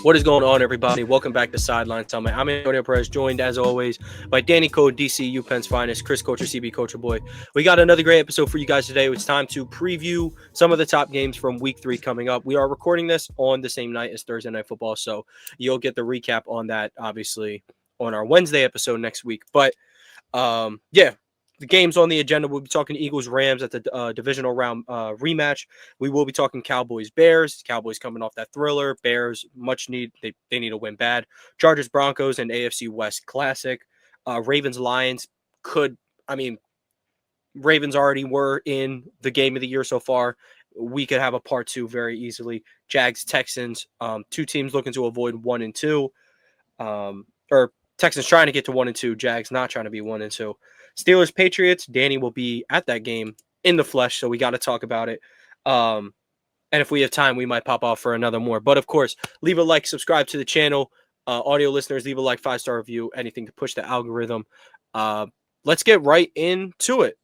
What is going on, everybody? Welcome back to Sideline Summit. I'm Antonio Perez, joined as always by Danny Code, DC UPenn's finest, Chris Coacher, CB Coacher Boy. We got another great episode for you guys today. It's time to preview some of the top games from Week 3 coming up. We are recording this on the same night as Thursday Night Football, so you'll get the recap on that, obviously, on our Wednesday episode next week. But, the games on the agenda, we'll be talking Eagles-Rams at the divisional round rematch. We will be talking Cowboys-Bears. Cowboys coming off that thriller. Bears, much need. They need a win bad. Chargers-Broncos and AFC West Classic. Ravens-Lions Ravens already were in the game of the year so far. We could have a part 2 very easily. Jags-Texans, two teams looking to avoid 1 and 2. Or Texans trying to get to 1 and 2. Jags not trying to be 1 and 2. Steelers, Patriots. Danny will be at that game in the flesh, so we got to talk about it. And if we have time, we might pop off for another more. But, of course, leave a like, subscribe to the channel. Audio listeners, leave a like, 5-star review, anything to push the algorithm. Let's get right into it.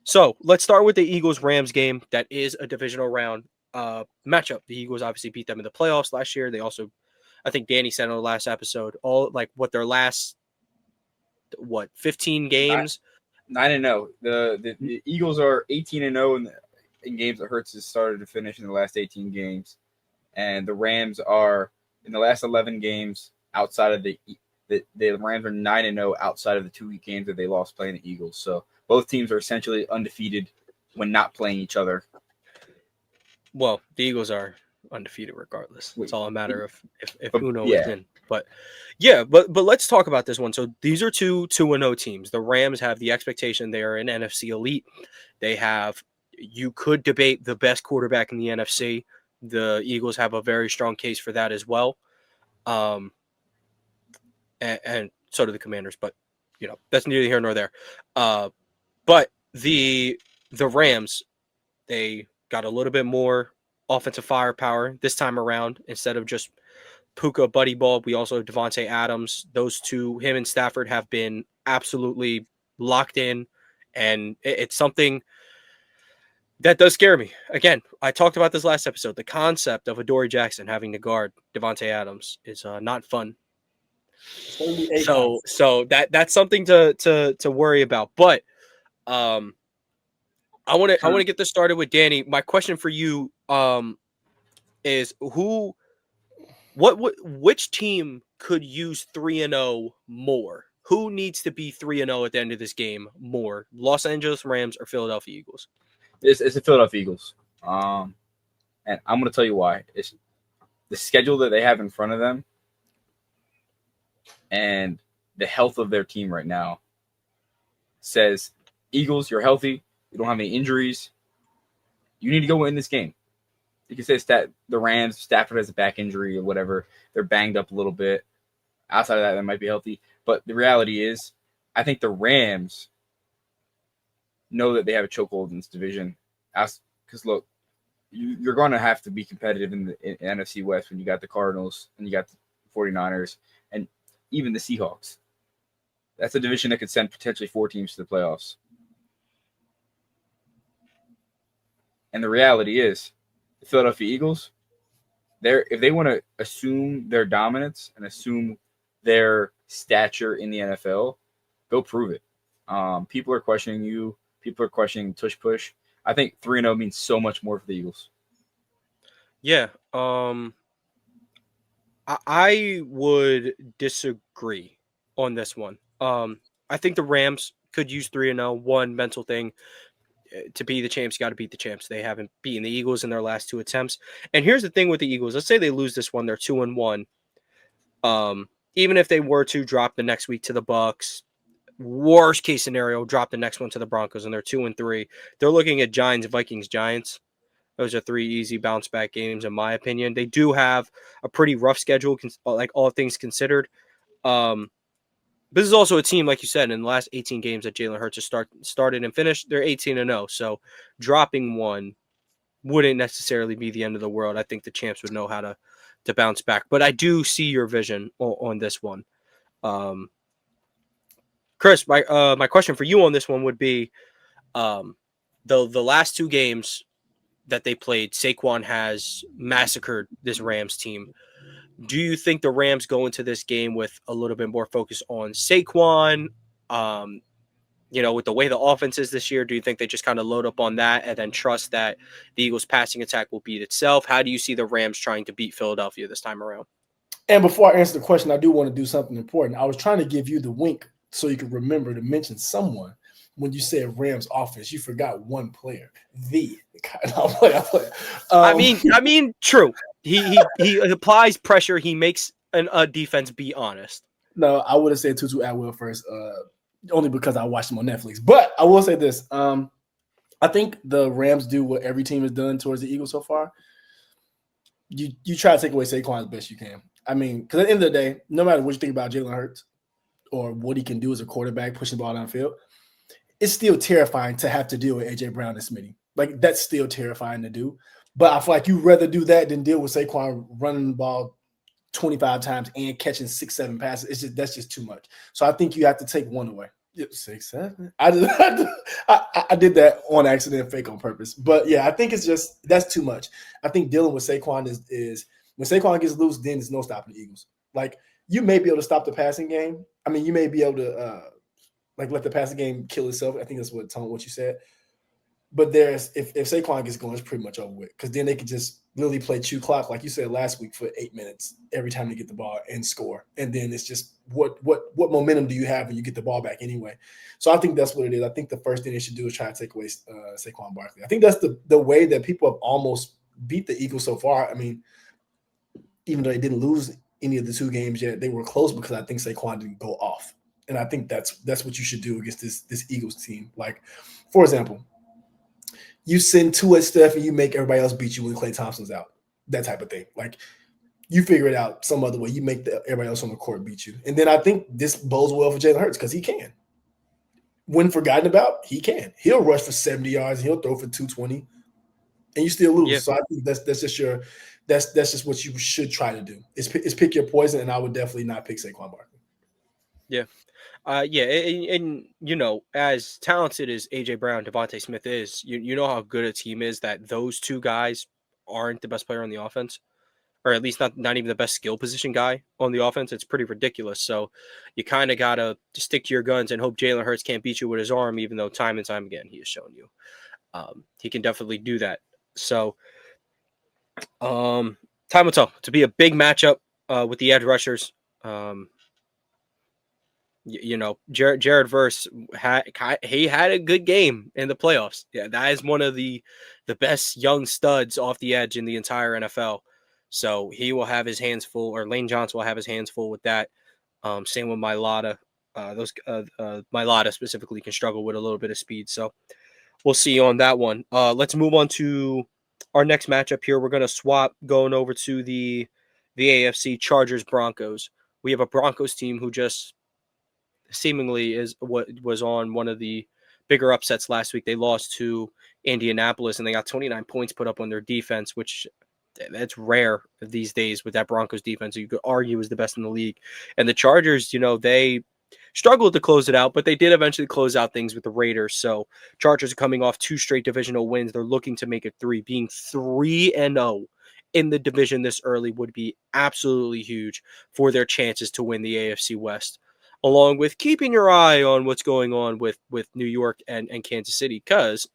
So let's start with the Eagles-Rams game. That is a divisional round matchup. The Eagles obviously beat them in the playoffs last year. They also, I think Danny said on the last episode, their last 15 games? 9-0. The Eagles are 18-0 in games that Hurts has started to finish in the last 18 games, and the Rams are in the last 11 games outside of the Rams are 9-0 outside of the 2 week games that they lost playing the Eagles. So both teams are essentially undefeated when not playing each other. Well, the Eagles are undefeated regardless. It's all a matter of if Uno is in. But let's talk about this one. So these are two 2-0 teams. The Rams have the expectation they are an NFC elite. You could debate the best quarterback in the NFC. The Eagles have a very strong case for that as well. And so do the Commanders, but that's neither here nor there. But the Rams, they got a little bit more offensive firepower this time around instead of just Puka, Buddy Ball. We also have Devontae Adams. Those two, him and Stafford, have been absolutely locked in, and it's something that does scare me. Again, I talked about this last episode. The concept of Adoree Jackson having to guard Devontae Adams is not fun. So that's something to worry about. But I want to get this started with Danny. My question for you is which team could use 3-0 more? Who needs to be 3-0 at the end of this game more? Los Angeles Rams or Philadelphia Eagles? It's the Philadelphia Eagles. And I'm going to tell you why. It's the schedule that they have in front of them and the health of their team right now says, Eagles, you're healthy. You don't have any injuries. You need to go win this game. You can say the Rams, Stafford has a back injury or whatever. They're banged up a little bit. Outside of that, they might be healthy. But the reality is, I think the Rams know that they have a chokehold in this division. Because, look, you're going to have to be competitive in the NFC West when you got the Cardinals and you got the 49ers and even the Seahawks. That's a division that could send potentially 4 teams to the playoffs. And the reality is, the Philadelphia Eagles, if they want to assume their dominance and assume their stature in the NFL, go prove it. People are questioning you. People are questioning tush push. I think 3-0 means so much more for the Eagles. Yeah. I would disagree on this one. I think the Rams could use 3-0. One mental thing. To be the champs, you got to beat the champs. They haven't beaten the Eagles in their last 2 attempts. And here's the thing with the Eagles. Let's say they lose this one. They're 2-1. Even if they were to drop the next week to the Bucs, worst case scenario, drop the next one to the Broncos, and they're 2-3. They're looking at Giants, Vikings, Giants. Those are 3 easy bounce back games, in my opinion. They do have a pretty rough schedule, like all things considered. This is also a team, like you said, in the last 18 games that Jalen Hurts has started and finished, they're 18-0. So dropping one wouldn't necessarily be the end of the world. I think the champs would know how to bounce back. But I do see your vision on this one. Chris, my question for you on this one would be, the last two games that they played, Saquon has massacred this Rams team. Do you think the Rams go into this game with a little bit more focus on Saquon? Um, with the way the offense is this year, do you think they just kind of load up on that and then trust that the Eagles' passing attack will beat itself? How do you see the Rams trying to beat Philadelphia this time around? And before I answer the question, I do want to do something important. I was trying to give you the wink so you could remember to mention someone. When you said Rams offense, you forgot one player. I mean, true. He applies pressure. He makes a defense be honest. No, I would have said Tutu Atwell first, only because I watched him on Netflix. But I will say this: I think the Rams do what every team has done towards the Eagles so far. You try to take away Saquon as best you can. I mean, because at the end of the day, no matter what you think about Jalen Hurts or what he can do as a quarterback pushing the ball downfield, it's still terrifying to have to deal with A.J. Brown and Smitty. Like, that's still terrifying to do. But I feel like you'd rather do that than deal with Saquon running the ball 25 times and catching 6-7 passes. That's just too much. So I think you have to take one away. 6-7. I did that on accident, fake on purpose. But yeah, I think that's too much. I think dealing with Saquon is when Saquon gets loose, then there's no stopping the Eagles. Like, you may be able to stop the passing game. I mean, you may be able to let the passing game kill itself. I think that's what you said. But if Saquon gets going, it's pretty much over with, because then they can just literally play chew clock, like you said last week, for 8 minutes every time they get the ball and score. And then it's just what momentum do you have when you get the ball back anyway? So I think that's what it is. I think the first thing they should do is try to take away Saquon Barkley. I think that's the way that people have almost beat the Eagles so far. I mean, even though they didn't lose any of the two games yet, they were close because I think Saquon didn't go off. And I think that's what you should do against this Eagles team. Like, for example, you send Tua Steph and you make everybody else beat you when Klay Thompson's out. That type of thing. Like, you figure it out some other way. You make everybody else on the court beat you. And then I think this bodes well for Jalen Hurts, because he can. When forgotten about, he can. He'll rush for 70 yards and he'll throw for 220, and you still lose. Yeah. So I think that's just what you should try to do. Is pick your poison, and I would definitely not pick Saquon Barkley. Yeah. And as talented as A.J. Brown, Devontae Smith is, you know how good a team is that those two guys aren't the best player on the offense, or at least not even the best skill position guy on the offense. It's pretty ridiculous. So you kind of got to stick to your guns and hope Jalen Hurts can't beat you with his arm, even though time and time again he has shown you he can definitely do that. So time will tell. To be a big matchup with the edge rushers. Jared Verse had a good game in the playoffs. Yeah, that is one of the best young studs off the edge in the entire NFL. So he will have his hands full, or Lane Johnson will have his hands full with that. Same with Mailata. Mailata specifically can struggle with a little bit of speed. So we'll see on that one. Let's move on to our next matchup here. We're going to swap going over to the AFC Chargers Broncos. We have a Broncos team who just seemingly is what was on one of the bigger upsets last week. They lost to Indianapolis and they got 29 points put up on their defense, which that's rare these days with that Broncos defense. You could argue is the best in the league. And the Chargers, they struggled to close it out, but they did eventually close out things with the Raiders. So Chargers are coming off 2 straight divisional wins. They're looking to make it 3. Being 3-0 in the division this early would be absolutely huge for their chances to win the AFC West, along with keeping your eye on what's going on with New York and Kansas City, because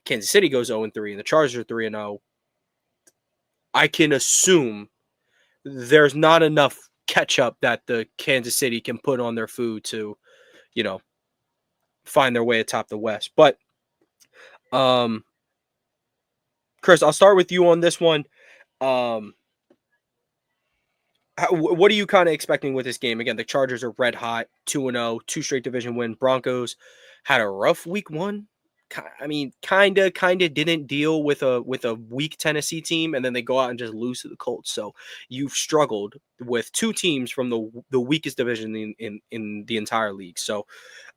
Kansas City goes 0-3 and the Chargers are 3-0. I can assume there's not enough ketchup that the Kansas City can put on their food to, find their way atop the West. But, Chris, I'll start with you on this one. What are you kind of expecting with this game? Again, the Chargers are red hot, 2-0, 2 straight division win. Broncos had a rough week 1. I mean, kind of didn't deal with a weak Tennessee team, and then they go out and just lose to the Colts. So you've struggled with 2 teams from the weakest division in the entire league. So,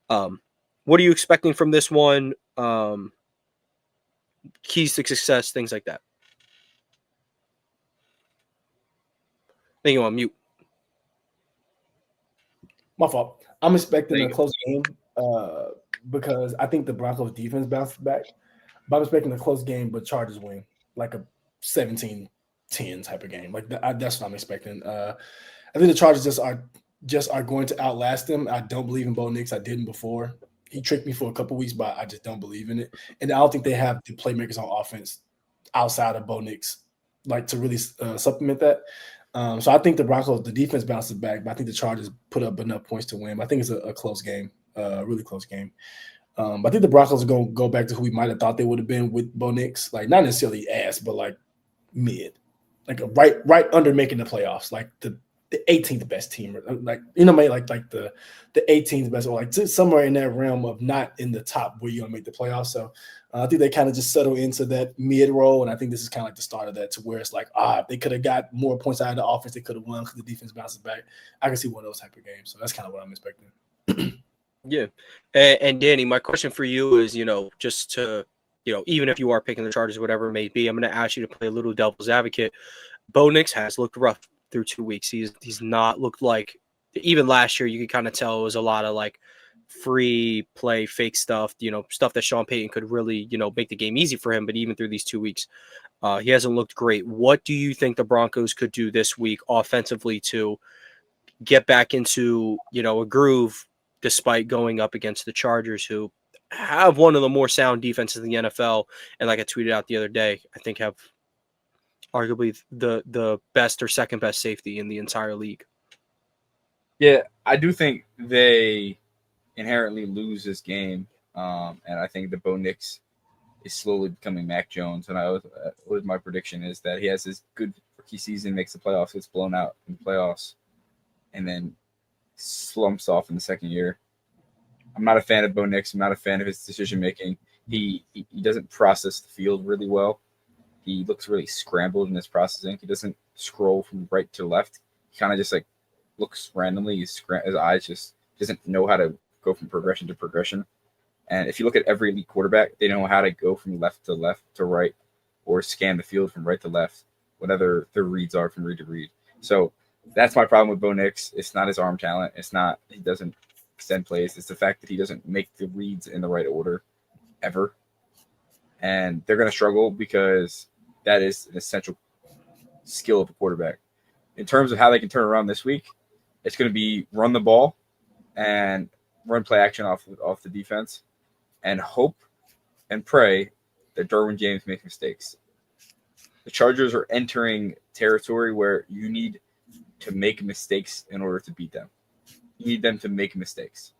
what are you expecting from this one? Keys to success, things like that. I think you're on mute. My fault. I'm expecting a close game. because I think the Broncos defense bounces back. But I'm expecting a close game, but Chargers win, like a 17-10 type of game. Like that's what I'm expecting. I think the Chargers just are going to outlast them. I don't believe in Bo Nix. I didn't before. He tricked me for a couple weeks, but I just don't believe in it. And I don't think they have the playmakers on offense outside of Bo Nix, like to really supplement that. So I think the Broncos, the defense bounces back, but I think the Chargers put up enough points to win. I think it's a close game, really close game. I think the Broncos are going to go back to who we might have thought they would have been with Bo Nix, like not necessarily ass, but like mid, like a right under making the playoffs, like the 18th best team, like like the 18th best, or like somewhere in that realm of not in the top where you're gonna make the playoffs. So I think they kind of just settle into that mid role, and I think this is kind of like the start of that, to where it's like, if they could have got more points out of the offense, they could have won because the defense bounces back. I can see one of those type of games, so that's kind of what I'm expecting. Yeah. And Danny, my question for you is, just to, even if you are picking the Chargers, whatever it may be, I'm going to ask you to play a little devil's advocate. Bo Nix has looked rough through 2 weeks. He's not looked like, even last year, you could kind of tell it was a lot of like free play, fake stuff, stuff that Sean Payton could really, make the game easy for him. But even through these 2 weeks, he hasn't looked great. What do you think the Broncos could do this week offensively to get back into, a groove, despite going up against the Chargers, who have one of the more sound defenses in the NFL, and like I tweeted out the other day, I think have arguably the best or second best safety in the entire league. Yeah, I do think they inherently lose this game, and I think the Bo Nix is slowly becoming Mac Jones. And my prediction is that he has this good rookie season, makes the playoffs, gets blown out in the playoffs, and then slumps off in the second year. I'm not a fan of Bo Nix. I'm not a fan of his decision making. He doesn't process the field really well. He looks really scrambled in his processing. He doesn't scroll from right to left. He kind of just like looks randomly. His eyes just doesn't know how to go from progression to progression. And if you look at every elite quarterback, they know how to go from left to right, or scan the field from right to left, whatever their reads are from read to read. So that's my problem with Bo Nix. It's not his arm talent. It's not, he doesn't extend plays. It's the fact that he doesn't make the reads in the right order ever. And they're going to struggle because that is an essential skill of a quarterback. In terms of how they can turn around this week, it's going to be run the ball and run play action off the defense, and hope and pray that Derwin James makes mistakes. The Chargers are entering territory where you need to make mistakes in order to beat them. You need them to make mistakes.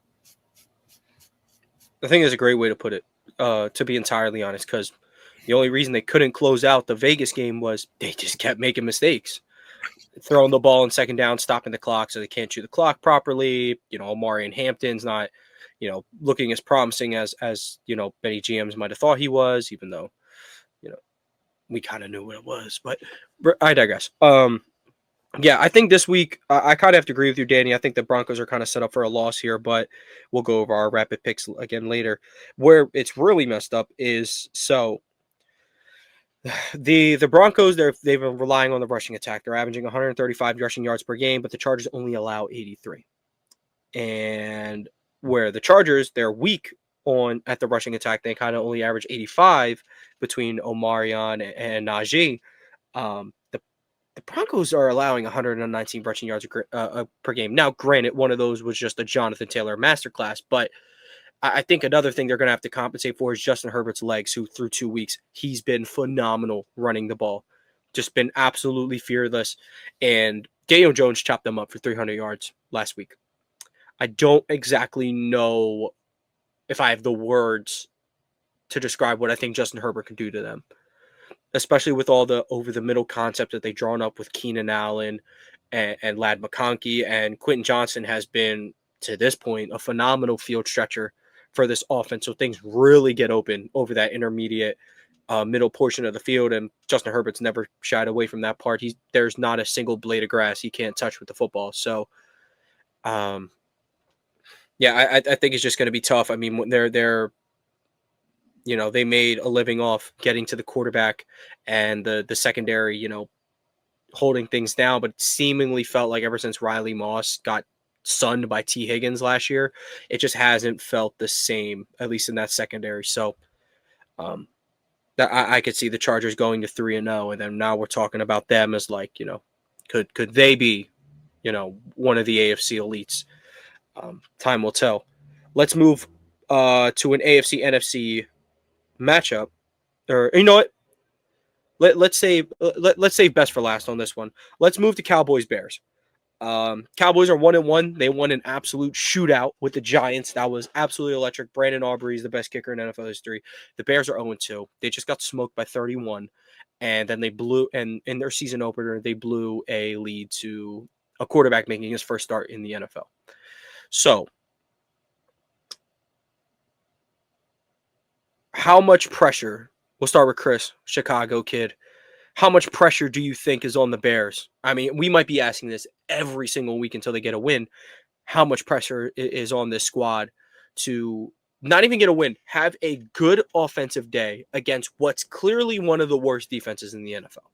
I think that's a great way to put it, to be entirely honest, because the only reason they couldn't close out the Vegas game was they just kept making mistakes. Throwing the ball in second down, stopping the clock so they can't chew the clock properly. Amari and Hampton's not, looking as promising as many GMs might have thought he was, even though, we kind of knew what it was. But I digress. Yeah, I think this week, I kind of have to agree with you, Danny. I think the Broncos are kind of set up for a loss here, but we'll go over our rapid picks again later. Where it's really messed up is, the Broncos, they've been relying on the rushing attack. They're averaging 135 rushing yards per game, but the Chargers only allow 83. And where the Chargers, they're weak at the rushing attack, they kind of only average 85 between Omarion and Najee. The Broncos are allowing 119 rushing yards per game. Now, granted, one of those was just a Jonathan Taylor masterclass, but I think another thing they're going to have to compensate for is Justin Herbert's legs, who through 2 weeks, he's been phenomenal running the ball. Just been absolutely fearless. And Daniel Jones chopped them up for 300 yards last week. I don't exactly know if I have the words to describe what I think Justin Herbert can do to them, especially with all the over-the-middle concept that they've drawn up with Keenan Allen and Ladd McConkey. And Quentin Johnson has been, to this point, a phenomenal field stretcher for this offense. So things really get open over that intermediate middle portion of the field. And Justin Herbert's never shied away from that part. There's not a single blade of grass he can't touch with the football. So, yeah, I think it's just going to be tough. I mean, when they're they made a living off getting to the quarterback and the secondary, holding things down, but it seemingly felt like ever since Riley Moss got sunned by T. Higgins last year. It just hasn't felt the same, at least in that secondary. So that I could see the Chargers going to 3-0, and then now we're talking about them as like, could they be, one of the AFC elites? Time will tell. Let's move to an AFC NFC matchup, or you know what? Let's save best for last on this one. Let's move to Cowboys Bears. Cowboys are 1-1. They won an absolute shootout with the Giants. That was absolutely electric. Brandon Aubrey is the best kicker in NFL history. The Bears are 0-2. They just got smoked by 31, and then they blew. And in their season opener, they blew a lead to a quarterback making his first start in the NFL. So, how much pressure? We'll start with Chris, Chicago kid. How much pressure do you think is on the Bears? I mean, we might be asking this every single week until they get a win. How much pressure is on this squad to not even get a win, have a good offensive day against what's clearly one of the worst defenses in the NFL?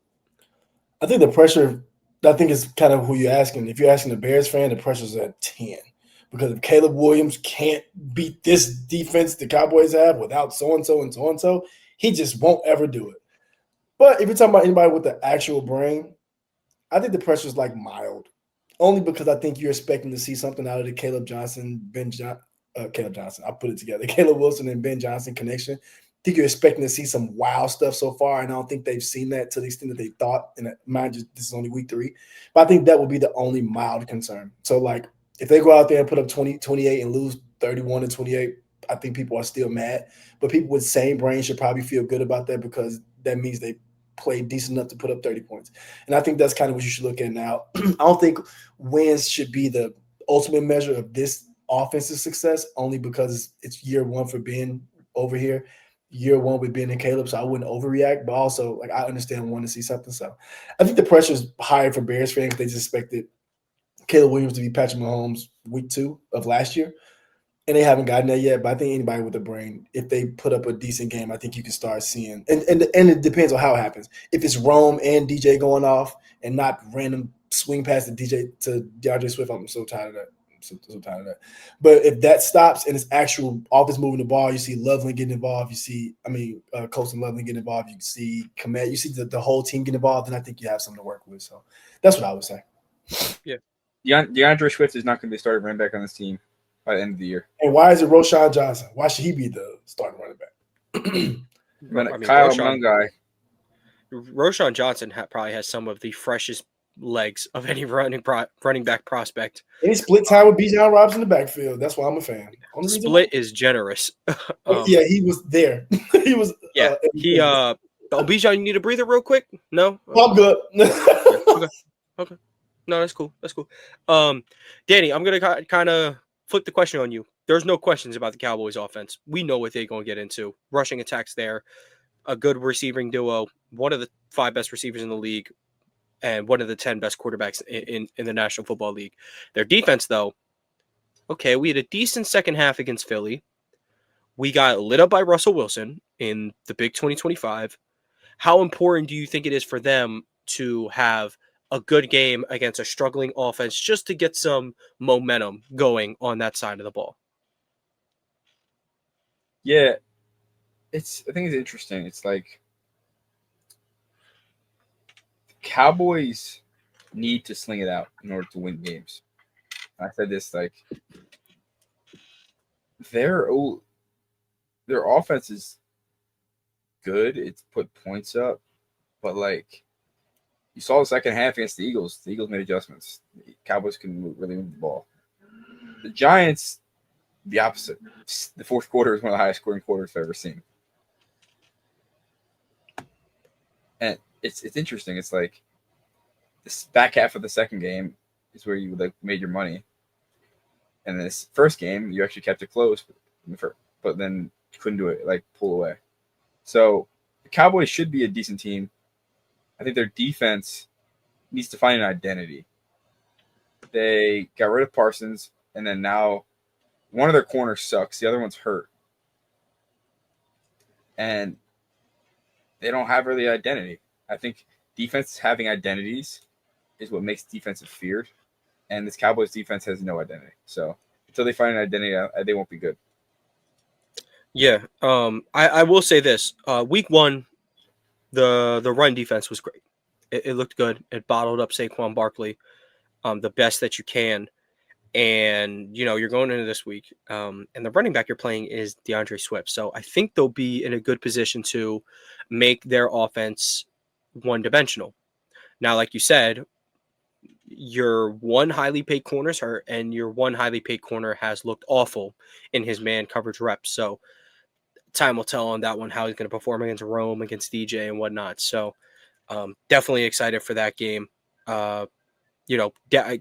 I think the pressure, I think is kind of who you're asking. If you're asking the Bears fan, the pressure's at 10. Because if Caleb Williams can't beat this defense the Cowboys have without so-and-so and so-and-so, he just won't ever do it. But if you're talking about anybody with the actual brain, I think the pressure is like mild. Only because I think you're expecting to see something out of the Caleb Johnson. I put it together. Caleb Wilson and Ben Johnson connection. I think you're expecting to see some wow stuff so far, and I don't think they've seen that to the extent that they thought. And mind you, this is only week 3. But I think that would be the only mild concern. So, like, if they go out there and put up 20, 28 and lose 31-28, I think people are still mad. But people with same brain should probably feel good about that because that means they played decent enough to put up 30 points. And I think that's kind of what you should look at now. I don't think wins should be the ultimate measure of this offensive success, only because it's year 1 for Ben over here, year 1 with Ben and Caleb, so I wouldn't overreact. But also, like, I understand wanting to see something. So I think the pressure is higher for Bears fans. They just expected Caleb Williams to be Patrick Mahomes week 2 of last year, and they haven't gotten that yet. But I think anybody with a brain, if they put up a decent game, I think you can start seeing. And it depends on how it happens. If it's Rome and DJ going off and not random swing past the DJ to DeAndre Swift, I'm so tired of that. So tired of that. But if that stops and it's actual offense moving the ball, you see Loveland getting involved. You see, Colson Loveland getting involved. You see Komet. You see the whole team get involved, and I think you have something to work with. So that's what I would say. Yeah. DeAndre Swift is not going to be starting running back on this team by the end of the year. And why is it Roshan Johnson? Why should he be the starting running back? Kyle Mungai. Roshan Johnson probably has some of the freshest legs of any running back prospect. And he split time with Bijan Robinson in the backfield. That's why I'm a fan. Split is generous. Yeah, he was there. He was. Yeah, Bijan, you need a breather real quick? No? I'm good. Okay. No, that's cool. Danny, I'm going to kind of flip the question on you. There's no questions about the Cowboys offense. We know what they're going to get into. Rushing attacks there, a good receiving duo, one of the 5 best receivers in the league, and one of the 10 best quarterbacks in the National Football League. Their defense, though, okay, we had a decent second half against Philly. We got lit up by Russell Wilson in the Big 2025. How important do you think it is for them to have a good game against a struggling offense just to get some momentum going on that side of the ball? Yeah, I think it's interesting. It's like the Cowboys need to sling it out in order to win games. I said this, like, their offense is good. It's put points up, but like you saw the second half against the Eagles. The Eagles made adjustments. The Cowboys couldn't really move the ball. The Giants, the opposite. The fourth quarter is one of the highest scoring quarters I've ever seen. And it's interesting. It's like this back half of the second game is where you like made your money. And this first game, you actually kept it close, but then couldn't do it, like pull away. So the Cowboys should be a decent team. I think their defense needs to find an identity. They got rid of Parsons, and then now one of their corners sucks. The other one's hurt. And they don't have really identity. I think defense having identities is what makes defensive feared. and this Cowboys defense has no identity. So until they find an identity, they won't be good. Yeah. I will say this. Week 1, the run defense was great. It looked good. It bottled up Saquon Barkley, the best that you can. And, you're going into this week, and the running back you're playing is DeAndre Swift. So I think they'll be in a good position to make their offense one-dimensional. Now, like you said, your one highly paid corner's hurt, and your one highly paid corner has looked awful in his man coverage reps. So time will tell on that one how he's going to perform against Rome, against DJ, and whatnot. So definitely excited for that game.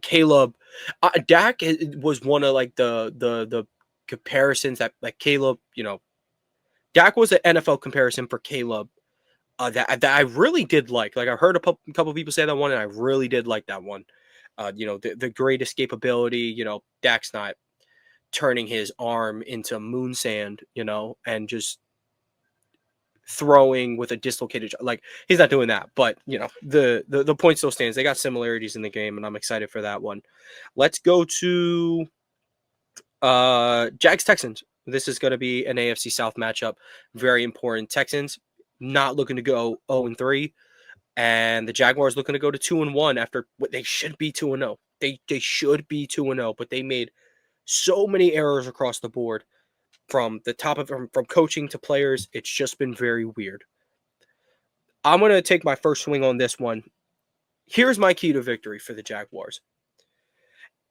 Caleb, Dak was one of like the comparisons that like Caleb, Dak was an NFL comparison for Caleb that I really did like. Like I heard a couple people say that one, and I really did like that one. The great escapability. Dak's not turning his arm into moon sand, and just throwing with a dislocated, like he's not doing that. But the point still stands. They got similarities in the game, and I'm excited for that one. Let's go to Jags Texans. This is going to be an AFC South matchup. Very important. Texans not looking to go 0-3, and the Jaguars looking to go to 2-1 after what they should be 2-0. They should be 2-0, but they made so many errors across the board from the top of from coaching to players. It's just been very weird. I'm going to take my first swing on this one. Here's my key to victory for the Jaguars.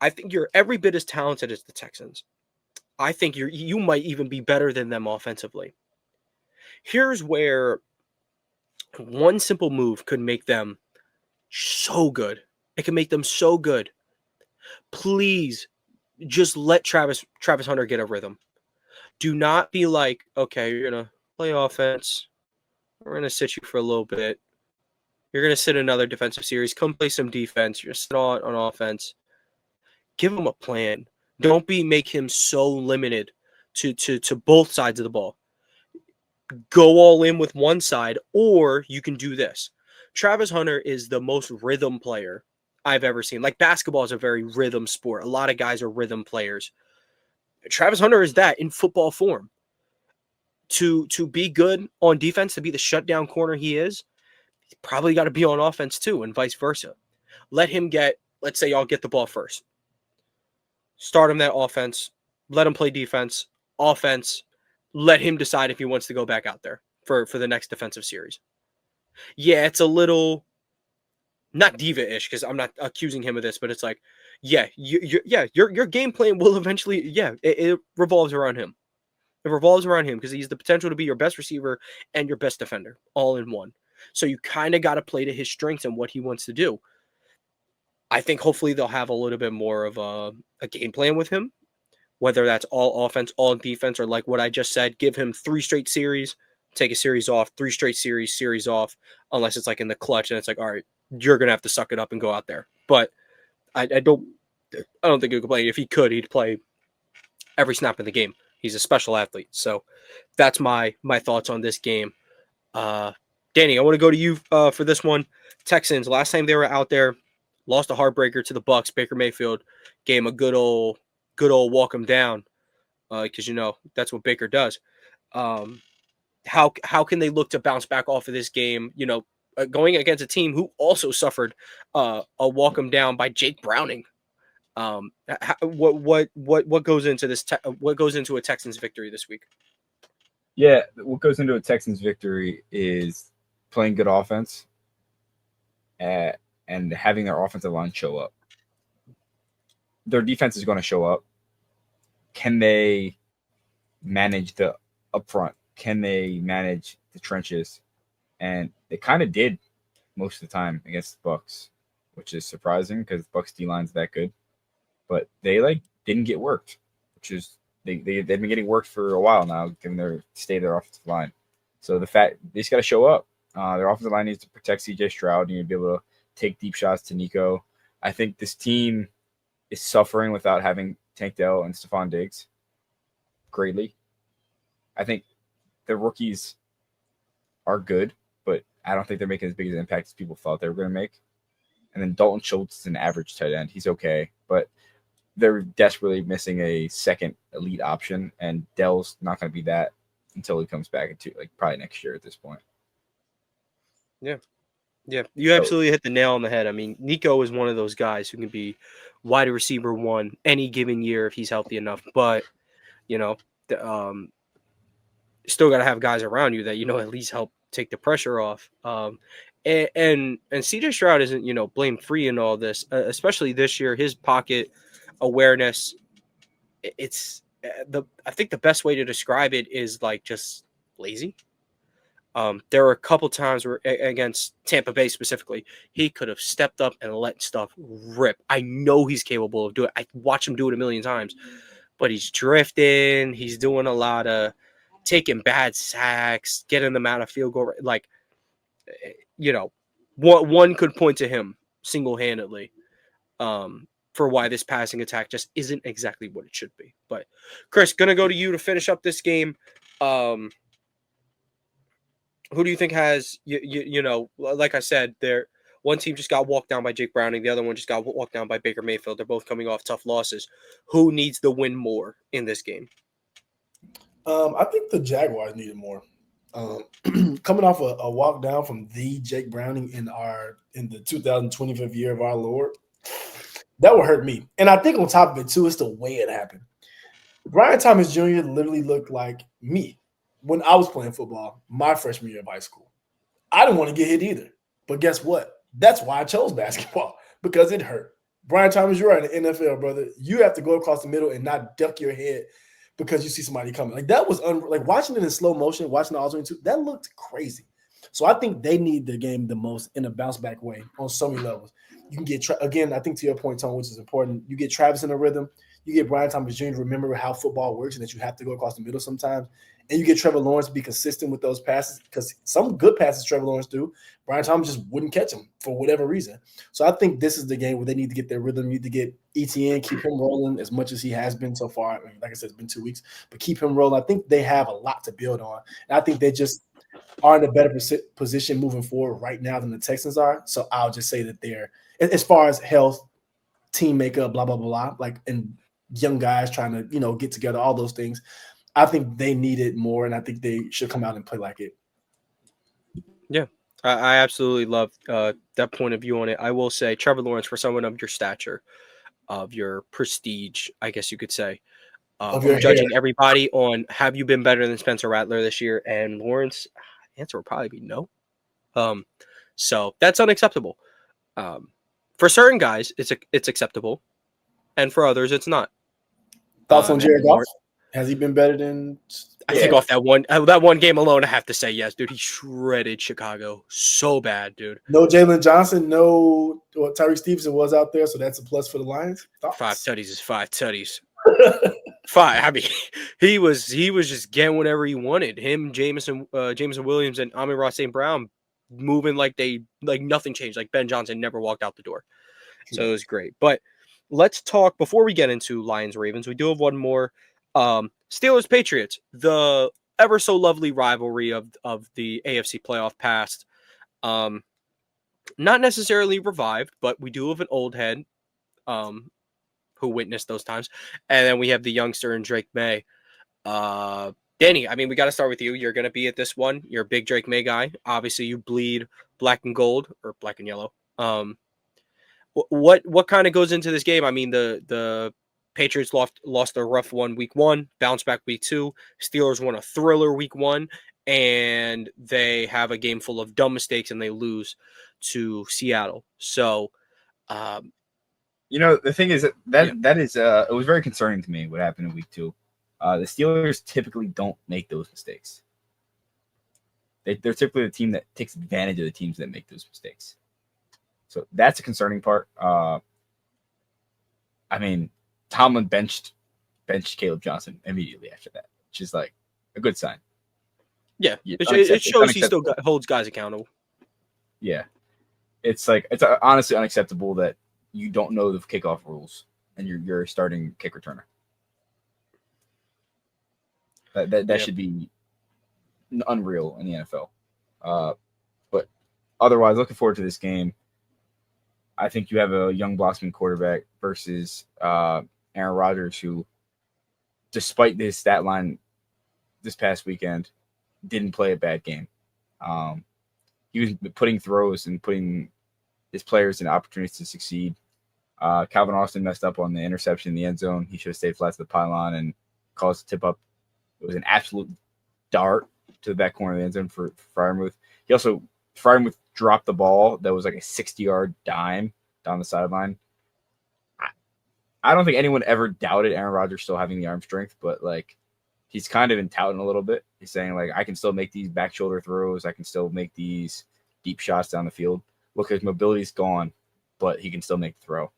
I think you're every bit as talented as the Texans. I think you might even be better than them offensively. Here's where one simple move could make them so good. It can make them so good. Please just let Travis Hunter get a rhythm. Do not be like, okay, you're going to play offense. We're going to sit you for a little bit. You're going to sit another defensive series. Come play some defense. You're going to sit on offense. Give him a plan. Don't make him so limited to both sides of the ball. Go all in with one side, or you can do this. Travis Hunter is the most rhythm player I've ever seen. Like basketball is a very rhythm sport. A lot of guys are rhythm players. Travis Hunter is that in football form. To be good on defense, to be the shutdown corner he is, he's probably got to be on offense too, and vice versa. Let him let's say y'all get the ball first. Start him that offense. Let him play defense, offense. Let him decide if he wants to go back out there for the next defensive series. Yeah, it's a little not diva-ish because I'm not accusing him of this, but it's like, yeah, your game plan will eventually, it revolves around him. It revolves around him because he's the potential to be your best receiver and your best defender all in one. So you kind of got to play to his strengths and what he wants to do. I think hopefully they'll have a little bit more of a game plan with him, whether that's all offense, all defense, or like what I just said, give him 3 straight series, take a series off, 3 straight series off, unless it's like in the clutch and it's like, all right, you're going to have to suck it up and go out there. But I don't think he could play. If he could, he'd play every snap of the game. He's a special athlete. So that's my thoughts on this game. Danny, I want to go to you for this one. Texans, last time they were out there, lost a heartbreaker to the Bucs. Baker Mayfield gave him a good old walk him down because that's what Baker does. How can they look to bounce back off of this game? Going against a team who also suffered a walk him down by Jake Browning. What goes into this? What goes into a Texans victory this week? Yeah, what goes into a Texans victory is playing good offense and having their offensive line show up. Their defense is going to show up. Can they manage the upfront? Can they manage the trenches? And they kind of did most of the time against the Bucs, which is surprising because the Bucs D-line's that good. But they didn't get worked, which is they've been getting worked for a while now, given their state of their offensive line. So the fact they just got to show up. Their offensive line needs to protect CJ Stroud. You need to be able to take deep shots to Nico. I think this team is suffering without having Tank Dell and Stephon Diggs greatly. I think the rookies are good, but I don't think they're making as big an impact as people thought they were going to make. And then Dalton Schultz is an average tight end. He's okay, but they're desperately missing a second elite option, and Dell's not going to be that until he comes back into probably next year at this point. Yeah. Yeah, you absolutely hit the nail on the head. I mean, Nico is one of those guys who can be wide receiver 1 any given year if he's healthy enough. But, still got to have guys around you that, at least help take the pressure off. And CJ Stroud isn't, blame free in all this, especially this year. His pocket awareness, I think the best way to describe it is just lazy. There were a couple times where against Tampa Bay specifically, he could have stepped up and let stuff rip. I know he's capable of doing it. I watch him do it a million times, but he's drifting. He's doing a lot of taking bad sacks, getting them out of field goal. One could point to him single-handedly for why this passing attack just isn't exactly what it should be. But Chris, gonna go to you to finish up this game. Who do you think has, like I said, one team just got walked down by Jake Browning. The other one just got walked down by Baker Mayfield. They're both coming off tough losses. Who needs to win more in this game? I think the Jaguars needed more. Coming off a walk down from the Jake Browning in the 2025th year of our Lord, that would hurt me. And I think on top of it too, it's the way it happened. Brian Thomas Jr. literally looked like me when I was playing football my freshman year of high school. I didn't want to get hit either. But guess what? That's why I chose basketball, because it hurt. Brian Thomas, you're in the NFL, brother. You have to go across the middle and not duck your head because you see somebody coming. That was watching it in slow motion, watching the all-22, that looked crazy. So I think they need the game the most in a bounce-back way on so many levels. You can get, again, I think to your point, Tone, which is important, you get Travis in a rhythm. You get Brian Thomas Jr. to remember how football works and that you have to go across the middle sometimes. And you get Trevor Lawrence to be consistent with those passes, because some good passes Trevor Lawrence do, Brian Thomas just wouldn't catch them for whatever reason. So I think this is the game where they need to get their rhythm, need to get ETN, keep him rolling as much as he has been so far. I mean, like I said, it's been 2 weeks, but keep him rolling. I think they have a lot to build on. And I think they just are in a better position moving forward right now than the Texans are. So I'll just say that they're, as far as health, team makeup, blah, blah, blah, and young guys trying to, get together, all those things, I think they need it more, and I think they should come out and play like it. Yeah, I absolutely love that point of view on it. I will say, Trevor Lawrence, for someone of your stature, of your prestige, I guess you could say, of judging everybody on have you been better than Spencer Rattler this year, and Lawrence, the answer would probably be no. So that's unacceptable. For certain guys, it's acceptable, and for others, it's not. Thoughts on Jared Goff? Has he been better than? I think off that one game alone, I have to say yes, dude. He shredded Chicago so bad, dude. No Jalen Johnson, no Tyreek Stevenson was out there, so that's a plus for the Lions. Thoughts? 5 tutties is 5 tutties. 5. I mean, he was just getting whatever he wanted. Him, Jameson Williams, and Amon-Ra St. Brown moving like nothing changed. Like Ben Johnson never walked out the door. So it was great. But let's talk before we get into Lions Ravens. We do have one more. Steelers Patriots, the ever so lovely rivalry of the AFC playoff past. Not necessarily revived, but we do have an old head who witnessed those times. And then we have the youngster in Drake May. Danny, I mean, we got to start with you. You're going to be at this one. You're a big Drake May guy. Obviously, you bleed black and gold, or black and yellow. What kind of goes into this game? I mean, the Patriots lost a rough one week 1, bounced back week 2. Steelers won a thriller week 1, and they have a game full of dumb mistakes, and they lose to Seattle. So, the thing is that is it was very concerning to me what happened in week 2. The Steelers typically don't make those mistakes. They're typically the team that takes advantage of the teams that make those mistakes. So that's a concerning part. I mean, Tomlin benched Caleb Johnson immediately after that, which is like a good sign. Yeah, it shows he still holds guys accountable. Yeah, it's honestly unacceptable that you don't know the kickoff rules and you're starting kick returner. That should be unreal in the NFL. But otherwise, looking forward to this game. I think you have a young blossoming quarterback versus Aaron Rodgers, who, despite this stat line this past weekend, didn't play a bad game. He was putting throws and putting his players in opportunities to succeed. Calvin Austin messed up on the interception in the end zone. He should have stayed flat to the pylon and caused a tip up. It was an absolute dart to the back corner of the end zone for Freiermuth. Freiermuth dropped the ball that was like a 60-yard dime down the sideline. I don't think anyone ever doubted Aaron Rodgers still having the arm strength, but like he's kind of been touting a little bit. He's saying like, I can still make these back shoulder throws. I can still make these deep shots down the field. Look, his mobility's gone, but he can still make the throw.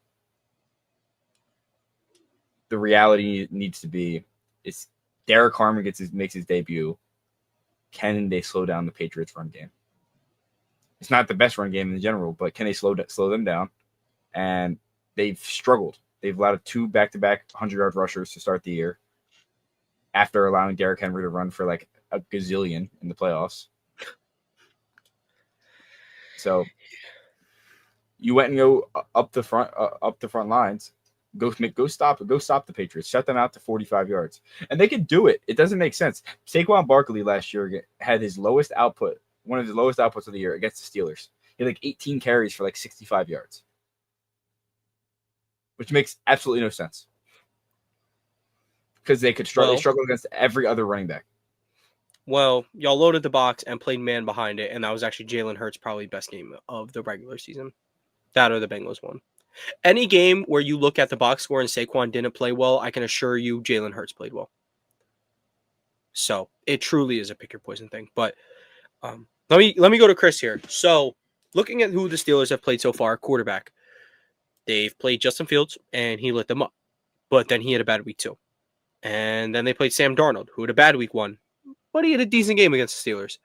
The reality needs to be is Derek Harmon makes his debut. Can they slow down the Patriots' run game? It's not the best run game in general, but can they slow them down? And they've struggled. They've allowed 2 back-to-back 100-yard rushers to start the year after allowing Derrick Henry to run for like a gazillion in the playoffs. So you went and go up the front lines. Go stop the Patriots. Shut them out to 45 yards. And they can do it. It doesn't make sense. Saquon Barkley last year had his lowest output, one of his lowest outputs of the year against the Steelers. He had like 18 carries for like 65 yards, which makes absolutely no sense because they struggle against every other running back. Well, y'all loaded the box and played man behind it, and that was actually Jalen Hurts' probably best game of the regular season. That or the Bengals one. Any game where you look at the box score and Saquon didn't play well, I can assure you Jalen Hurts played well. So it truly is a pick your poison thing. But let me go to Chris here. So looking at who the Steelers have played so far, quarterback, they've played Justin Fields and he lit them up. But then he had a bad week 2. And then they played Sam Darnold, who had a bad week 1. But he had a decent game against the Steelers.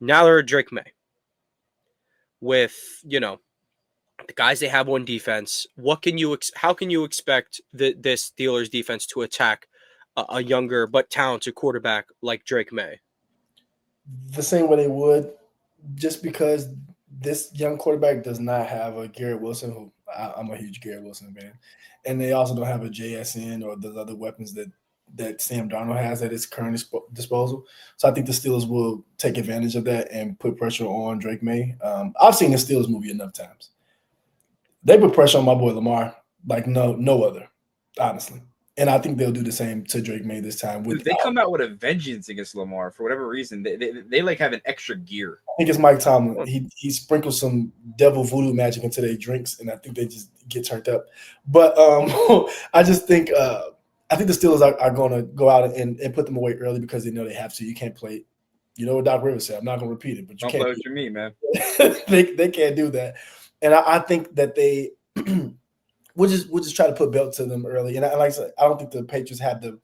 Now they're at Drake May. With, the guys they have on defense, how can you expect this Steelers defense to attack a younger but talented quarterback like Drake May? The same way they would, just because this young quarterback does not have a Garrett Wilson, who I'm a huge Garrett Wilson fan, and they also don't have a JSN or the other weapons that Sam Darnold has at his current disposal. So I think the Steelers will take advantage of that and put pressure on Drake May. I've seen the Steelers movie enough times. They put pressure on my boy Lamar like no other, honestly. And I think they'll do the same to Drake May this time. They come out with a vengeance against Lamar for whatever reason. They like have an extra gear. I think it's Mike Tomlin. He sprinkles some devil voodoo magic into their drinks, and I think they just get turned up. But I just think I think the Steelers are going to go out and put them away early because they know they have to. You can't play. You know what Doc Rivers said. I'm not going to repeat it, but you can't. Don't play with your meat, man. they can't do that. And I think that they we'll just try to put belt to them early. And like I said, I don't think the Patriots have the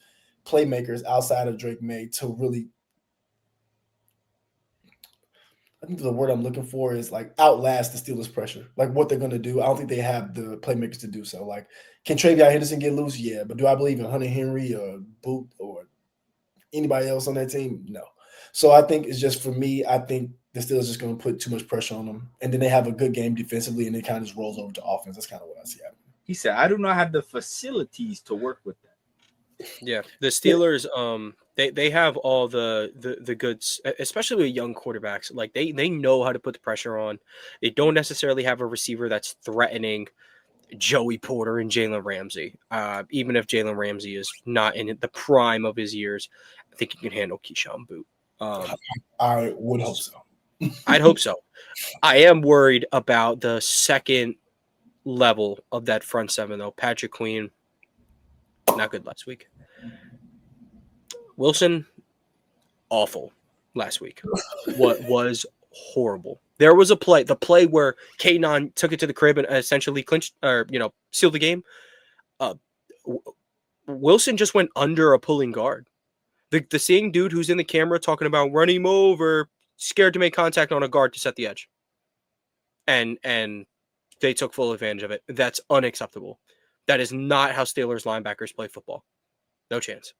playmakers outside of Drake May to really. I think the word I'm looking for is like outlast the Steelers' pressure. Like what they're going to do. I don't think they have the playmakers to do so. Like, can Travion Henderson get loose? Yeah. But do I believe in Hunter Henry or Boot or anybody else on that team? No. So I think it's just for me, I think the Steelers just going to put too much pressure on them. And then they have a good game defensively and it kind of just rolls over to offense. That's kind of what I see happening. He said, I do not have the facilities to work with that. Yeah. The Steelers, they have all the goods, especially with young quarterbacks. Like they know how to put the pressure on. They don't necessarily have a receiver that's threatening Joey Porter and Jalen Ramsey. Even if Jalen Ramsey is not in the prime of his years, I think he can handle Keyshawn Boot. I would hope so. I'd hope so. I am worried about the second level of that front seven, though. Patrick Queen, not good last week. Wilson, awful last week. What was horrible. There was the play where K9 took it to the crib and essentially clinched or sealed the game. Wilson just went under a pulling guard. The same dude who's in the camera talking about running him over, scared to make contact on a guard to set the edge. And they took full advantage of it. That's unacceptable. That is not how Steelers linebackers play football. No chance.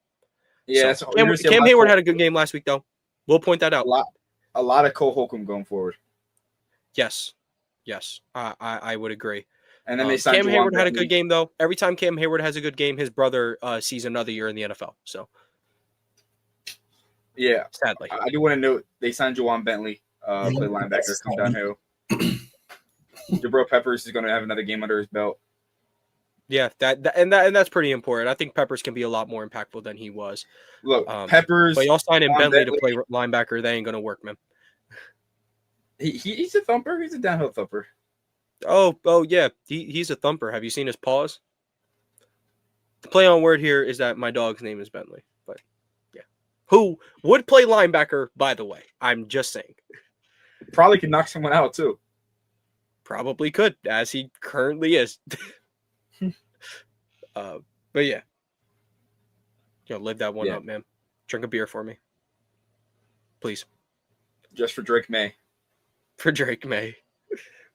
Yeah, so, Cam Hayward had a good game last week, though. We'll point that out. A lot of Cole Holcomb going forward. Yes. Yes, I would agree. And then they signed Cam Juwan Hayward had a Bentley. good game, though. Every time Cam Hayward has a good game, his brother sees another year in the NFL. So, Yeah, sadly. I do want to note they signed Juwan Bentley, play linebacker, come downhill. Jabril Peppers is going to have another game under his belt. Yeah, that's pretty important. I think Peppers can be a lot more impactful than he was. Look, Peppers, but y'all signing Bentley to Bentley, play linebacker. That ain't going to work, man. He's a thumper. He's a downhill thumper. Oh yeah, he's a thumper. Have you seen his paws? The play on word here is that my dog's name is Bentley, but yeah, who would play linebacker? By the way, I'm just saying. Probably could knock someone out too. Probably could, as he currently is. But yeah, live that one up, man. Drink a beer for me, please. Just for Drake May. For Drake May.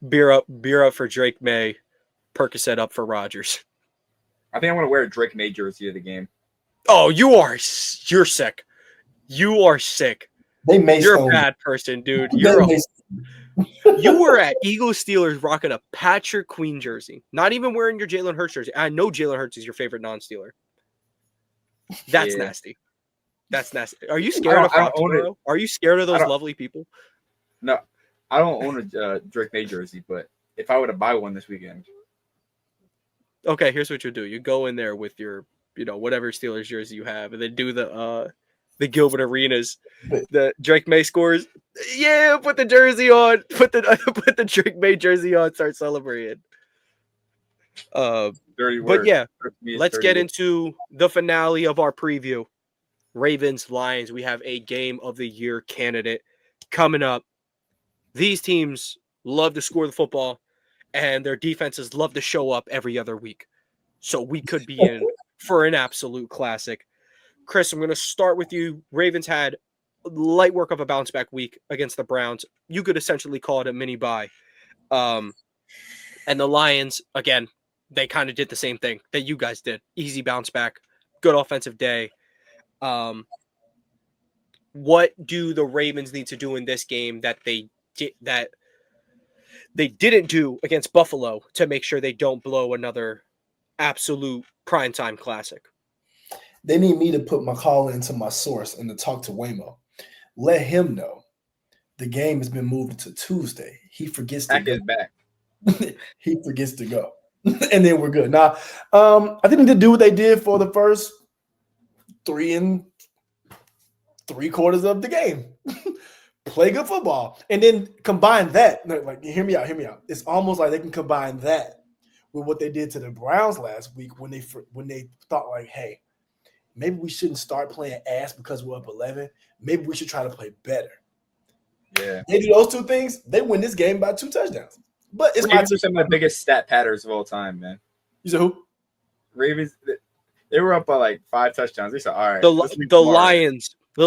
Beer up for Drake May. Percocet up for Rodgers. I think I want to wear a Drake May jersey of the game. Oh, you're sick. You are sick. You're a bad person, dude. You were at Eagles Steelers rocking a Patrick Queen jersey. Not even wearing your Jalen Hurts jersey. I know Jalen Hurts is your favorite non-Steeler. That's nasty. That's nasty. Are you scared of Foxborough? Are you scared of those lovely people? No, I don't own a Drake May jersey, but if I were to buy one this weekend. Okay, here's what you do. You go in there with your, whatever Steelers jersey you have, and then do the Gilbert Arenas, the Drake May scores. Yeah, put the jersey on. Put the Drake May jersey on. Start celebrating. Dirty word. But yeah, let's get into the finale of our preview. Ravens, Lions. We have a game of the year candidate coming up. These teams love to score the football, and their defenses love to show up every other week. So we could be in for an absolute classic. Chris, I'm going to start with you. Ravens had light work of a bounce back week against the Browns. You could essentially call it a mini bye. And the Lions, again, they kind of did the same thing that you guys did. Easy bounce back, good offensive day. What do the Ravens need to do in this game that they didn't do against Buffalo to make sure they don't blow another absolute primetime classic? They need me to put my call into my source and to talk to Waymo. Let him know the game has been moved to Tuesday. He forgets to go. Back. He forgets to go. And then we're good. Now, I think they did do what they did for the first 3 3/4 of the game. Play good football. And then combine that. Like, hear me out. It's almost like they can combine that with what they did to the Browns last week when they thought like, hey, maybe we shouldn't start playing ass because we're up 11. Maybe we should try to play better. Yeah. They do those two things, they win this game by 2 touchdowns. But it's Ravens are some of the biggest stat patters of all time, man. You said who? Ravens, they were up by like 5 touchdowns. They said, all right. The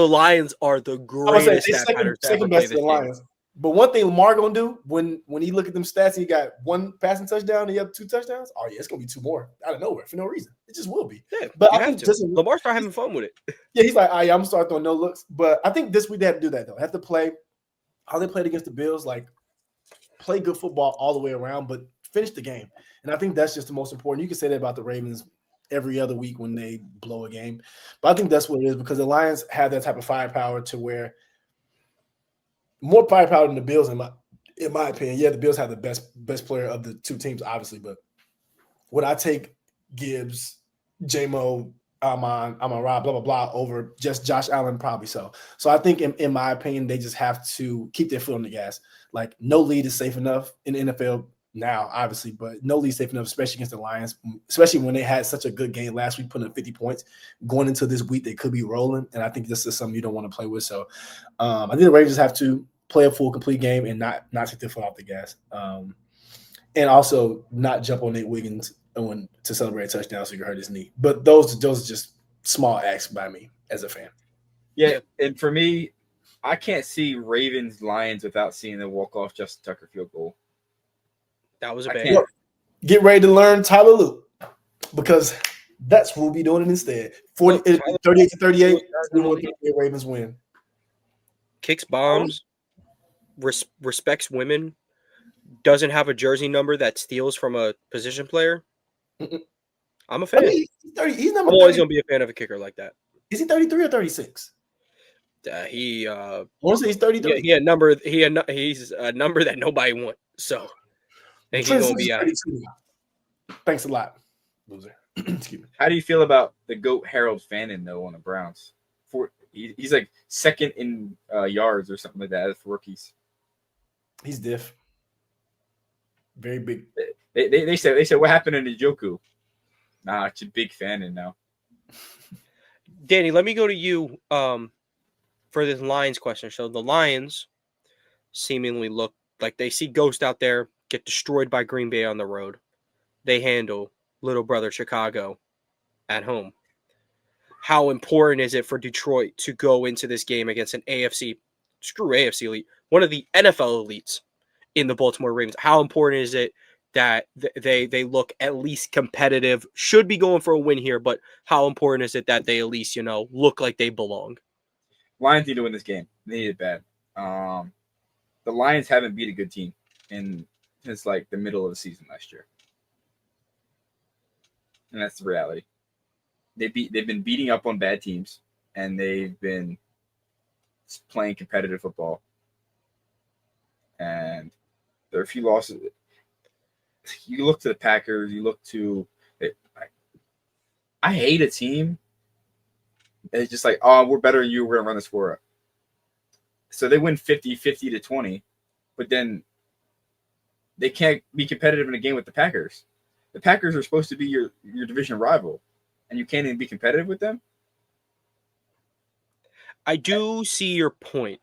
Lions are the greatest stat patters to ever play this game. But one thing Lamar gonna do when he look at them stats, he got 1 passing touchdown, and he have 2 touchdowns. Oh yeah, it's gonna be 2 more out of nowhere for no reason. It just will be. Yeah, but I think Lamar start having fun with it. Yeah, he's like, I'm gonna start throwing no looks. But I think this week they have to do that though. They have to play how they played against the Bills, like play good football all the way around, but finish the game. And I think that's just the most important. You can say that about the Ravens every other week when they blow a game, but I think that's what it is because the Lions have that type of firepower to where more firepower than the Bills in my opinion. Yeah, the Bills have the best player of the 2 teams, obviously, but would I take Gibbs, J-Mo, Amon-Ra, blah, blah, blah, over just Josh Allen? Probably so. So I think in my opinion, they just have to keep their foot on the gas. Like no lead is safe enough in the NFL now, obviously, but no lead safe enough, especially against the Lions, especially when they had such a good game last week, putting up 50 points. Going into this week, they could be rolling, and I think this is something you don't want to play with. So I think the Ravens have to play a full, complete game and not take their foot off the gas. And also not jump on Nate Wiggins to celebrate a touchdown so you can hurt his knee. But those are just small acts by me as a fan. Yeah, and for me, I can't see Ravens-Lions without seeing the walk-off Justin Tucker field goal. That was a bad. Get ready to learn Tyler Luke because that's what we'll be doing it instead. 38-38, Ravens win. Kicks bombs, respects women, doesn't have a jersey number that steals from a position player, Mm-mm. I'm a I fan. mean, he's 30. He's number I'm always 30. going to be a fan of a kicker like that. Is he 33 or 36? He I want to say he's 33. he's a number that nobody wants. So I think he's Trent going to Simmons be is a 32 now. Thanks a lot, loser. Excuse me. How do you feel about the GOAT Harold Fannin though on the Browns? He's like second in yards or something like that for rookies. He's diff. Very big. They said what happened to Njoku? Nah, it's a big Fannin now. Danny, let me go to you for this Lions question. So the Lions seemingly look like they see Ghost out there get destroyed by Green Bay on the road. They handle little brother Chicago at home. How important is it for Detroit to go into this game against an AFC elite, one of the NFL elites in the Baltimore Ravens? How important is it that they look at least competitive? Should be going for a win here, but how important is it that they at least, look like they belong? Lions need to win this game. They need it bad. The Lions haven't beat a good team since like the middle of the season last year, and that's the reality. They've been beating up on bad teams, and they've been playing competitive football. And there are a few losses. You look to the Packers. You look to it. I hate a team that's just like, oh, we're better than you. We're gonna run the score up. So they win 50-20, but then they can't be competitive in a game with the Packers. The Packers are supposed to be your division rival, and you can't even be competitive with them. I do see your point.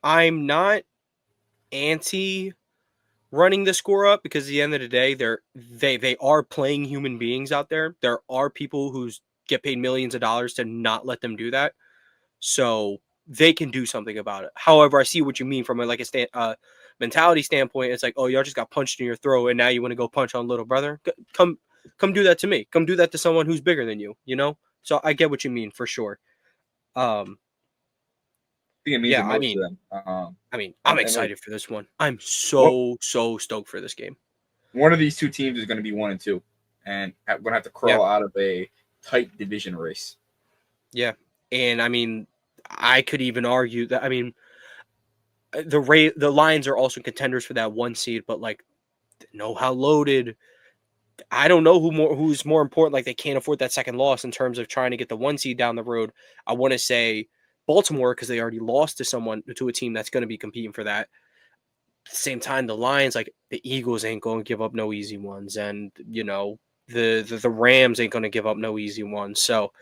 I'm not anti running the score up because at the end of the day, they are playing human beings out there. There are people who get paid millions of dollars to not let them do that, so they can do something about it. However, I see what you mean from a mentality standpoint. It's like, oh, y'all just got punched in your throat, and now you want to go punch on little brother. Come do that to me. Come do that to someone who's bigger than you. So I get what you mean for sure. I think it means Yeah, the most to them. I'm And like excited for this one. I'm so stoked for this game. one of these two teams is going to be 1-2, and we're going to have to crawl out of a tight division race. Yeah, and I could even argue that the Lions are also contenders for that 1 seed, but like, know how loaded. I don't know who's more important. Like, they can't afford that second loss in terms of trying to get the 1 seed down the road. I want to say Baltimore because they already lost to a team that's going to be competing for that. At the same time, the Lions, like the Eagles, ain't going to give up no easy ones, and the Rams ain't going to give up no easy ones. So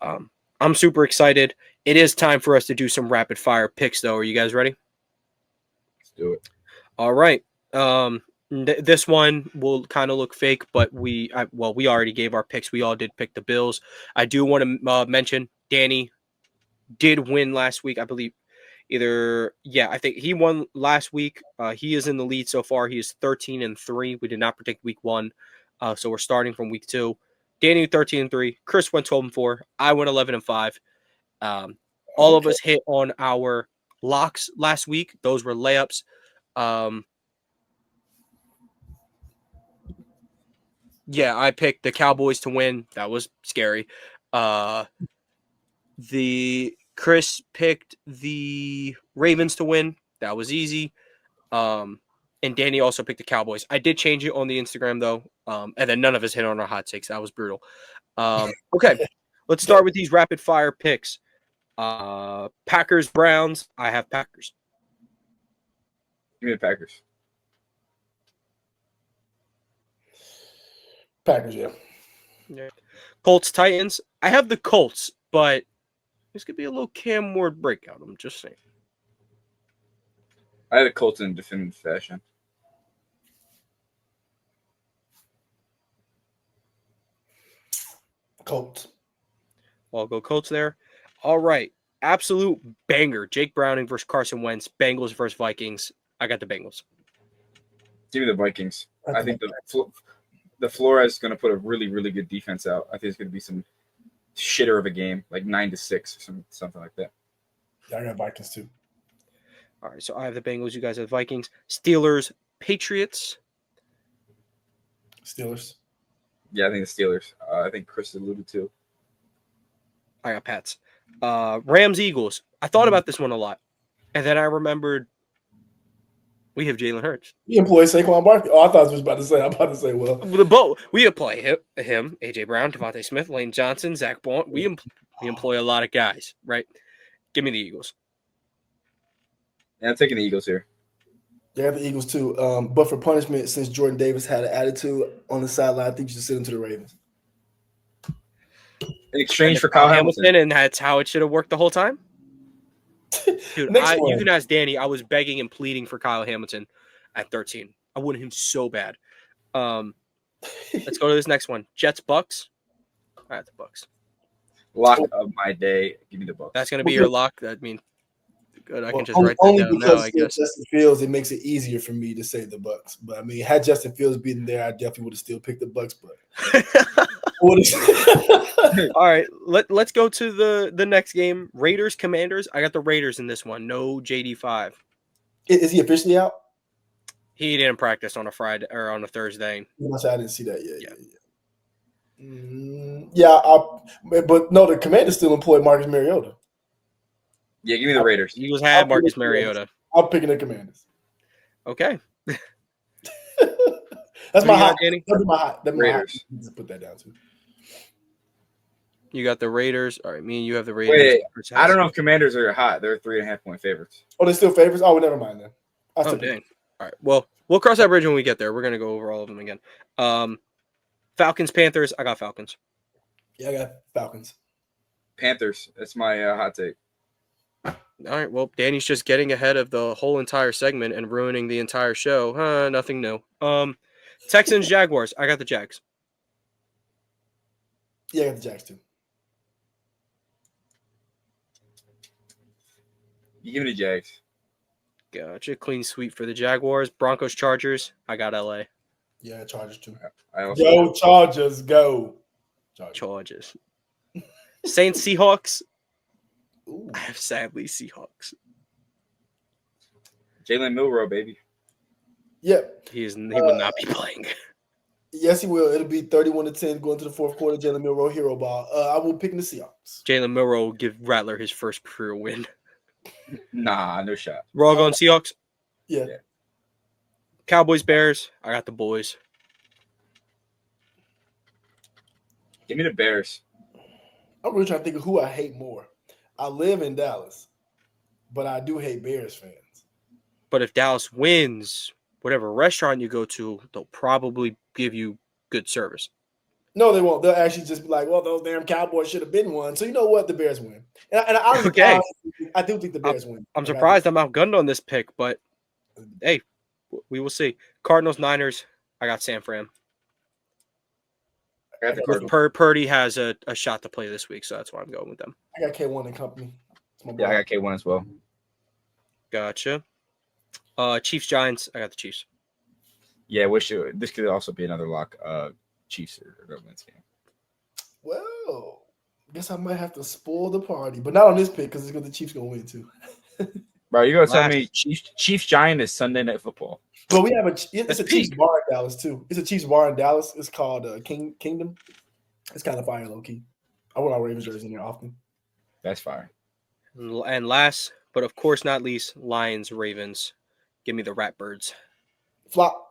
I'm super excited. It is time for us to do some rapid fire picks, though. Are you guys ready? Let's do it. All right. This one will kind of look fake, but we already gave our picks. We all did pick the Bills. I do want to mention Danny did win last week, I believe. I think he won last week. He is in the lead so far. He is 13-3. We did not predict week 1, so we're starting from week 2. Danny 13-3. Chris went 12-4. I went 11-5. All of us hit on our locks last week. Those were layups. I picked the Cowboys to win. That was scary. The Chris picked the Ravens to win. That was easy. And Danny also picked the Cowboys. I did change it on the Instagram though. And then none of us hit on our hot takes. That was brutal. Okay. Let's start with these rapid fire picks. Packers, Browns. I have Packers. Give me the Packers. Packers, yeah. Colts, Titans. I have the Colts, but this could be a little Cam Ward breakout. I'm just saying. I had the Colts in definitive fashion. Colts. I'll go Colts there. All right. Absolute banger. Jake Browning versus Carson Wentz. Bengals versus Vikings. I got the Bengals. Give me the Vikings. I think the Flores is going to put a really, really good defense out. I think it's going to be some shitter of a game, like 9-6 or something like that. Yeah, I got Vikings too. All right, so I have the Bengals. You guys have the Vikings. Steelers, Patriots. Steelers. Yeah, I think the Steelers. I think Chris alluded to. I got Pats. Rams, Eagles. I thought about this one a lot. And then I remembered we have Jalen Hurts. He employs Saquon Barkley. Oh, I thought I was about to say. I'm about to say, well, The boat. We employ him, AJ Brown, Devontae Smith, Lane Johnson, Zach Blount. We employ a lot of guys, right? Give me the Eagles. Yeah, I'm taking the Eagles here. they have the Eagles too. But for punishment, since Jordan Davis had an attitude on the sideline, I think you should send him to the Ravens. In exchange for Kyle Hamilton. And that's how it should have worked the whole time. Dude, you can ask Danny. I was begging and pleading for Kyle Hamilton at 13. I wanted him so bad. Let's go to this next one. Jets, Bucks. All right, the Bucks. Lock of my day. Give me the Bucks. That's going to be your lock. I mean, good. I can just only, write that down now, I guess. Justin Fields, it makes it easier for me to say the Bucks. But I mean, had Justin Fields been there, I definitely would have still picked the Bucks. But all right, let's go to the next game. Raiders, Commanders. I got the Raiders in this one. No JD5. Is he officially out? He didn't practice on a Friday or on a Thursday. I didn't see that yet. But no, the Commanders still employ Marcus Mariota. Yeah, give me the Raiders. Eagles had Marcus Mariota. I'm picking the Commanders. Okay. That's my hot. Danny? That's my hot. Raiders. Just put that down too. You got the Raiders. All right, me and you have the Raiders. Wait, I don't know if Commanders are hot. They're 3.5-point favorites. Oh, they're still favorites? Oh, well, never mind then. Oh, dang. All right. Well, we'll cross that bridge when we get there. We're going to go over all of them again. Falcons, Panthers. I got Falcons. Yeah, I got Falcons. Panthers. That's my hot take. All right. Well, Danny's just getting ahead of the whole entire segment and ruining the entire show. Nothing new. Texans, Jaguars. I got the Jags. Yeah, I got the Jags too. You give me the Jags. Gotcha. Clean sweep for the Jaguars. Broncos, Chargers. I got LA. Yeah, Chargers too. Go Chargers, go. Chargers. Saints, Seahawks. Ooh. I have sadly Seahawks. Jalen Milroe, baby. Yep. He will not be playing. Yes, he will. It'll be 31-10 going to the fourth quarter. Jalen Milroe hero ball. I will pick the Seahawks. Jalen Milroe will give Rattler his first career win. Nah, no shot. We're all going Seahawks? Yeah. Cowboys, Bears. I got the boys. Give me the Bears. I'm really trying to think of who I hate more. I live in Dallas, but I do hate Bears fans. But if Dallas wins, whatever restaurant you go to, they'll probably give you good service. No, they won't. They'll actually just be like, well, those damn Cowboys should have been one. So you know what? The Bears win. And I do think the Bears win. I'm surprised I'm outgunned on this pick, but hey, we will see. Cardinals, Niners. I got San Fran. I got the Cardinals. Purdy has a shot to play this week, so that's why I'm going with them. I got K1 and company. Yeah, I got K1 as well. Gotcha. Chiefs, Giants. I got the Chiefs. Yeah, this could also be another lock. Chiefs are going to win this game. Well, I guess I might have to spoil the party, but not on this pick because the Chiefs going to win too. Bro, you're going to tell me Chiefs Giant is Sunday Night Football. But we have it's a Chiefs bar in Dallas too. It's a Chiefs bar in Dallas. It's called Kingdom. It's kind of fire low key. I wear our Ravens jersey in there often. That's fire. And last, but of course not least, Lions, Ravens. Give me the Ratbirds. Flock.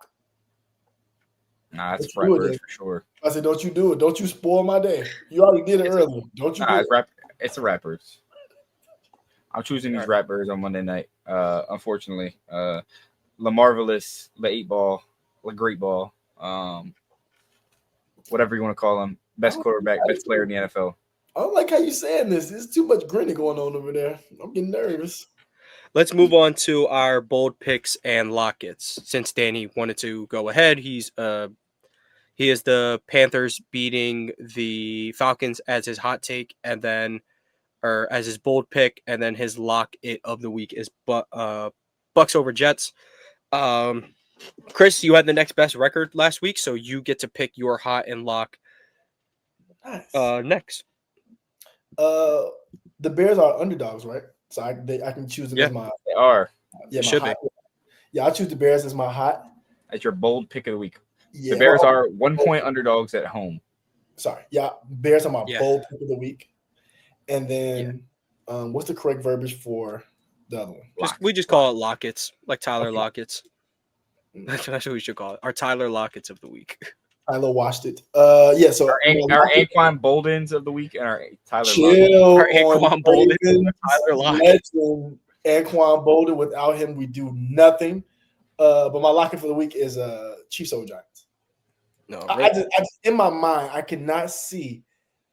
Nah, that's Ratbirds for sure. I said, don't you do it. Don't you spoil my day. You already did it earlier. Don't you do it. It's the Ratbirds. I'm choosing these Ratbirds on Monday night. Unfortunately. La Marvelous, La 8 Ball, La Great Ball, whatever you want to call him. Best quarterback, best player in the NFL. I don't like how you're saying this. There's too much grinning going on over there. I'm getting nervous. Let's move on to our bold picks and lockets. Since Danny wanted to go ahead, he is the Panthers beating the Falcons as his hot take, and then or as his bold pick, and then his lock it of the week is Bucks over Jets. Chris, you had the next best record last week, so you get to pick your hot and lock next. The Bears are underdogs, right? So I can choose them as my. They are. Yeah, should be. Yeah, I choose the Bears as my hot. as your bold pick of the week. Yeah, The Bears are 1-point underdogs at home. Sorry, yeah, Bears are my Yeah. bold pick of the week. And then, what's the correct verbiage for the other one? We just call it Lockets, like Tyler Okay. Lockets. That's what we should call it. Our Tyler Lockets of the week. Tyler watched it. Yeah, so Our Anquan Boldens of the week and our Tyler chill Our on Anquan Bolden, Ravens, Tyler Lockett. legend Anquan Bolden. Without him, we do nothing. But my locket for the week is Chiefs over Giants. No, I just in my mind, I cannot see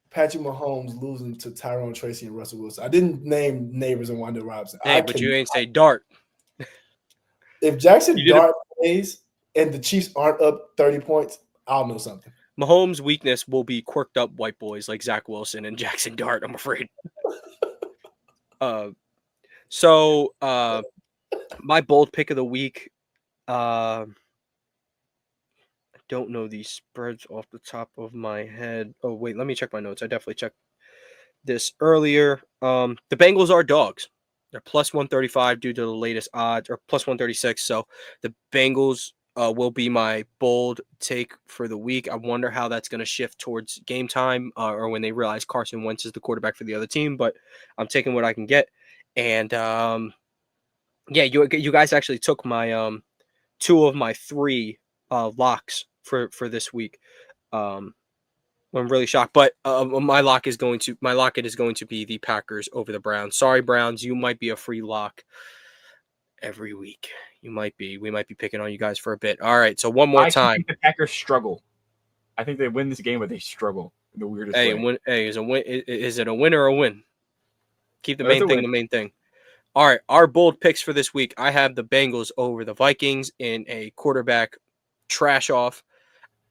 Patrick Mahomes losing to Tyrone Tracy and Russell Wilson. I didn't name Neighbors and Wanda Robinson. hey, but you ain't say Dart. If Jackson You did Dart plays and the Chiefs aren't up 30 points, I'll know something. Mahomes' weakness will be quirked up white boys like Zach Wilson and Jackson Dart, I'm afraid. So my bold pick of the week, I don't know these spreads off the top of my head. Oh, wait, let me check my notes. I definitely checked this earlier. The Bengals are dogs. They're plus 135 due to the latest odds, or plus 136. So the Bengals will be my bold take for the week. I wonder how that's going to shift towards game time or when they realize Carson Wentz is the quarterback for the other team. But I'm taking what I can get. And yeah, you guys actually took my 2 of my 3 locks for this week. I'm really shocked, but my locket is going to be the Packers over the Browns. Sorry, Browns, you might be a free lock every week. You might be. We might be picking on you guys for a bit. All right, so one more time. I think the Packers struggle. I think they win this game, but they struggle in the weirdest way. Is it a win or a win? Keep the main thing win. the main thing. All right, our bold picks for this week. I have the Bengals over the Vikings in a quarterback trash off.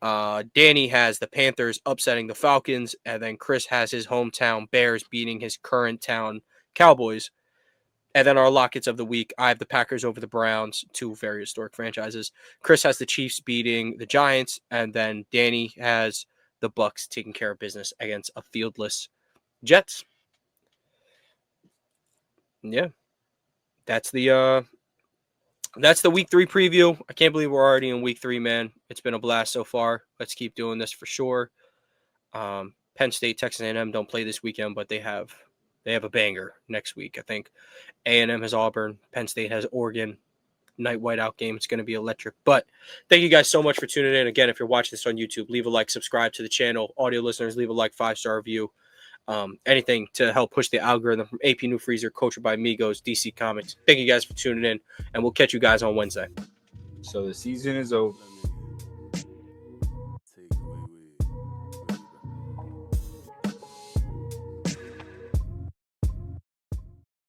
Danny has the Panthers upsetting the Falcons, and then Chris has his hometown Bears beating his current town Cowboys. And then our lockets of the week, I have the Packers over the Browns, 2 very historic franchises. Chris has the Chiefs beating the Giants, and then Danny has the Bucks taking care of business against a fieldless Jets. Yeah, that's the week 3 preview. I can't believe we're already in week 3, man. It's been a blast so far. Let's keep doing this for sure. Penn State, Texas A&M don't play this weekend, but they have a banger next week. I think A&M has Auburn, Penn State has Oregon. Night whiteout game. It's going to be electric. But thank you guys so much for tuning in. Again, if you're watching this on YouTube, leave a like, subscribe to the channel. Audio listeners, leave a like, 5-star review. Anything to help push the algorithm from AP New Freezer, Coached by Migos, DC Comics. Thank you guys for tuning in, and we'll catch you guys on Wednesday. So the season is over.